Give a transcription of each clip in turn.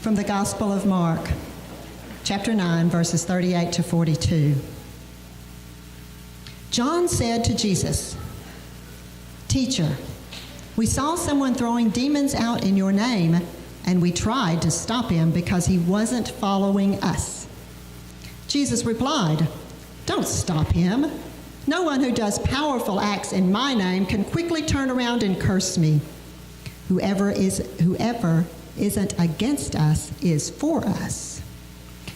From the Gospel of Mark, chapter 9, verses 38 to 42. John said to Jesus, "Teacher, we saw someone throwing demons out in your name, and we tried to stop him because he wasn't following us." Jesus replied, "Don't stop him. No one who does powerful acts in my name can quickly turn around and curse me. Whoever isn't against us is for us.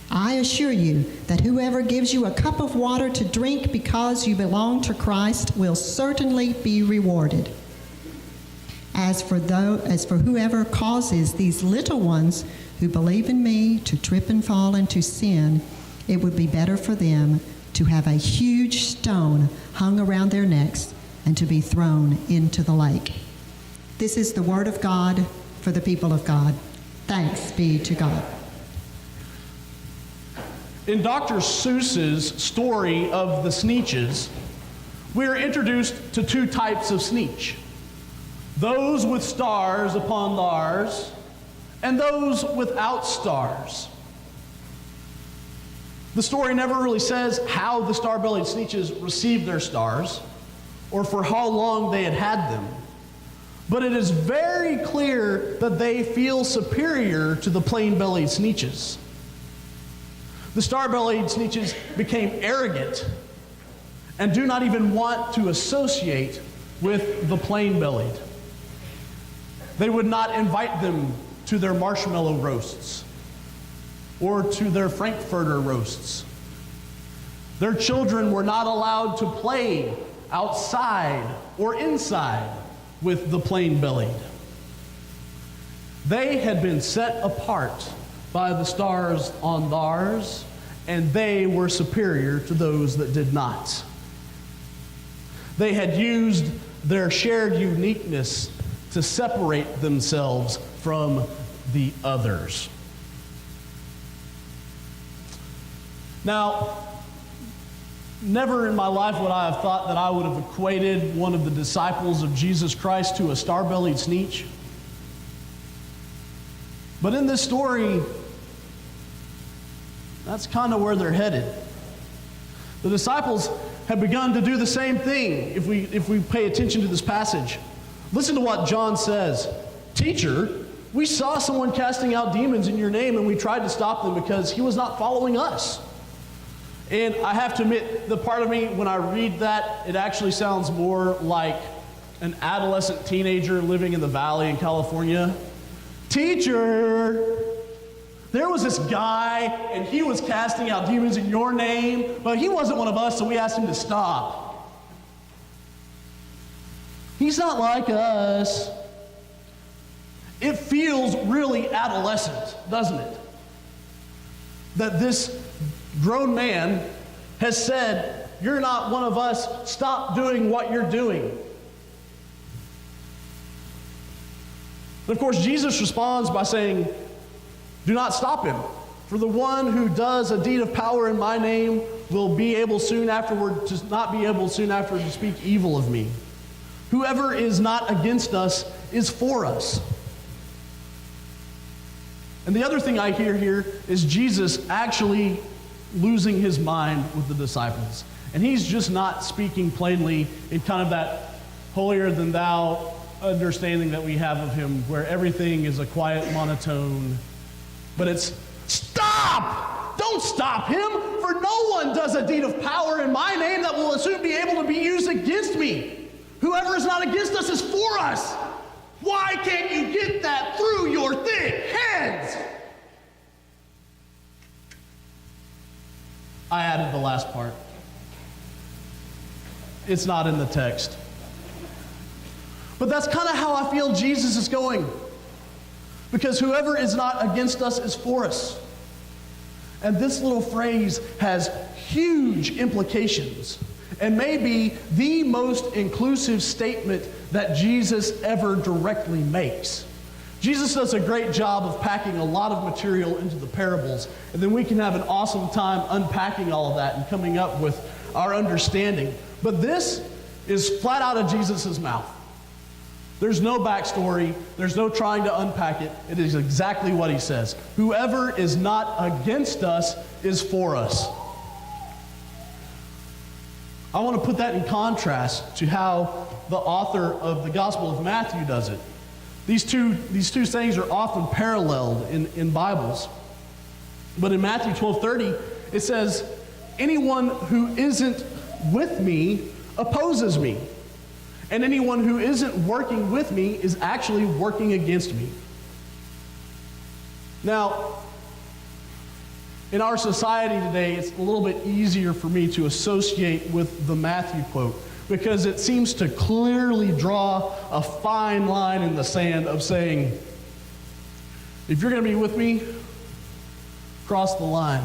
I assure you that whoever gives you a cup of water to drink because you belong to Christ will certainly be rewarded. As for whoever causes these little ones who believe in me to trip and fall into sin, it would be better for them to have a huge stone hung around their necks and to be thrown into the lake." This is the word of God for the people of God. Thanks be to God. In Dr. Seuss's story of the Sneetches, we are introduced to two types of Sneetch. Those with stars upon theirs, and those without stars. The story never really says how the star-bellied Sneetches received their stars, or for how long they had had them. But it is very clear that they feel superior to the plain-bellied Sneetches. The star-bellied Sneetches became arrogant and do not even want to associate with the plain-bellied. They would not invite them to their marshmallow roasts or to their Frankfurter roasts. Their children were not allowed to play outside or inside with the plain-bellied. They had been set apart by the stars on theirs, and they were superior to those that did not. They had used their shared uniqueness to separate themselves from the others. Now, never in my life would I have thought that I would have equated one of the disciples of Jesus Christ to a star-bellied Sneetch. But in this story, that's kind of where they're headed. The disciples have begun to do the same thing if we pay attention to this passage. Listen to what John says. "Teacher, we saw someone casting out demons in your name, and we tried to stop them because he was not following us." And I have to admit, the part of me, when I read that, it actually sounds more like an adolescent teenager living in the valley in California. "Teacher, there was this guy, and he was casting out demons in your name, but he wasn't one of us, so we asked him to stop. He's not like us." It feels really adolescent, doesn't it? That this grown man has said, "You're not one of us, stop doing what you're doing." But of course, Jesus responds by saying, "Do not stop him, for the one who does a deed of power in my name will be able soon afterward to not be able soon after to speak evil of me. Whoever is not against us is for us." And the other thing I hear here is Jesus actually losing his mind with the disciples. And he's just not speaking plainly in kind of that holier-than-thou understanding that we have of him, where everything is a quiet monotone. But it's, "Stop! Don't stop him, for no one does a deed of power in my name that will soon be able to be used against me. Whoever is not against us is for us. Why can't you get that through your thick heads?" I added the last part. It's not in the text. But that's kind of how I feel Jesus is going. Because whoever is not against us is for us. And this little phrase has huge implications, and may be the most inclusive statement that Jesus ever directly makes. Jesus does a great job of packing a lot of material into the parables, and then we can have an awesome time unpacking all of that and coming up with our understanding. But this is flat out of Jesus' mouth. There's no backstory. There's no trying to unpack it. It is exactly what he says. Whoever is not against us is for us. I want to put that in contrast to how the author of the Gospel of Matthew does it. These two sayings are often paralleled in Bibles. But in Matthew 12:30, it says, anyone who isn't with me opposes me. And anyone who isn't working with me is actually working against me. Now, in our society today, it's a little bit easier for me to associate with the Matthew quote because it seems to clearly draw a fine line in the sand of saying, if you're going to be with me, cross the line.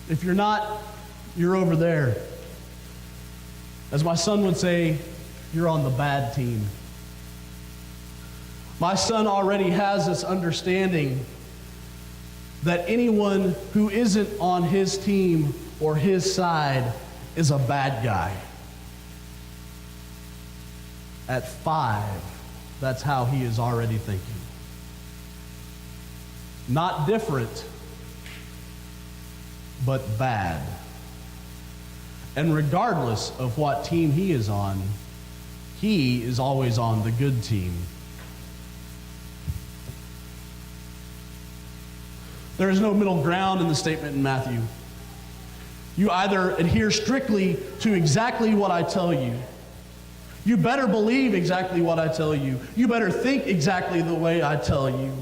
If you're not, you're over there. As my son would say, you're on the bad team. My son already has this understanding that anyone who isn't on his team or his side is a bad guy. At 5, that's how he is already thinking. Not different, but bad. And regardless of what team he is always on the good team. There is no middle ground in the statement in Matthew. You either adhere strictly to exactly what I tell you. You better believe exactly what I tell you. You better think exactly the way I tell you.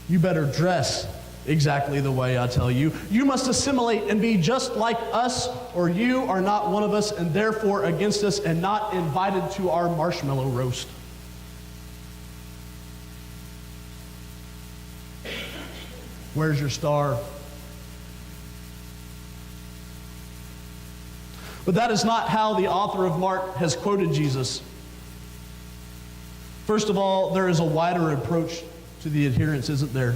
You better dress exactly the way I tell you. You must assimilate and be just like us, or you are not one of us and therefore against us and not invited to our marshmallow roast. Where's your star? But that is not how the author of Mark has quoted Jesus. First of all, there is a wider approach to the adherence, isn't there?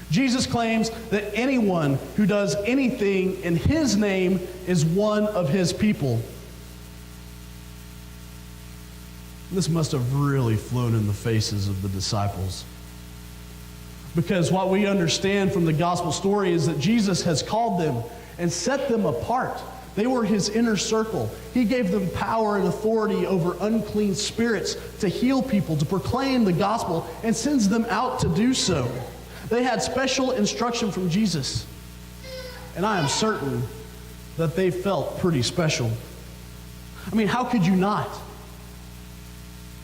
Jesus claims that anyone who does anything in his name is one of his people. This must have really flown in the faces of the disciples. Because what we understand from the gospel story is that Jesus has called them and set them apart. They were his inner circle. He gave them power and authority over unclean spirits to heal people, to proclaim the gospel, and sends them out to do so. They had special instruction from Jesus. And I am certain that they felt pretty special. I mean, how could you not?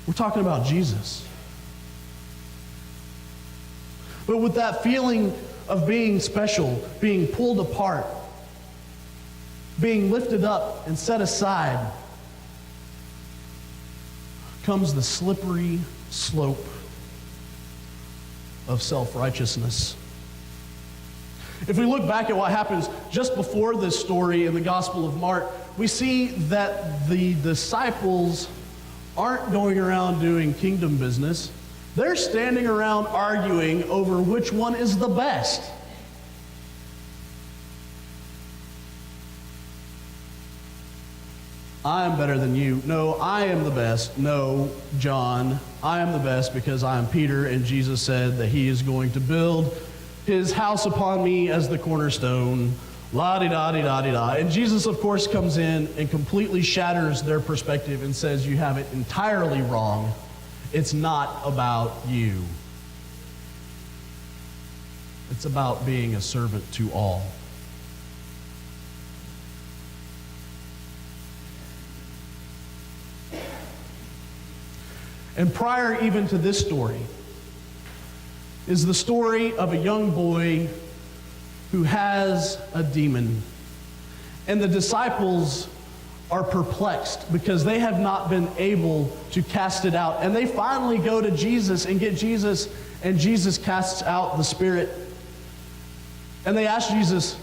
We're talking about Jesus. But with that feeling of being special, being pulled apart, being lifted up and set aside, comes the slippery slope of self-righteousness. If we look back at what happens just before this story in the Gospel of Mark, we see that the disciples aren't going around doing kingdom business. They're standing around arguing over which one is the best. I am better than you. No, I am the best. No, John, I am the best because I am Peter, and Jesus said that he is going to build his house upon me as the cornerstone. La-di-da-di-da-di-da. And Jesus, of course, comes in and completely shatters their perspective and says, you have it entirely wrong. It's not about you. It's about being a servant to all. And prior even to this story is the story of a young boy who has a demon. And the disciples are perplexed because they have not been able to cast it out. And they finally go to Jesus and get Jesus, and Jesus casts out the spirit. And they ask Jesus,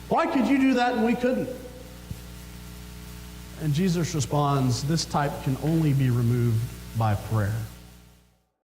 why could you do that and we couldn't? And Jesus responds, this type can only be removed by prayer.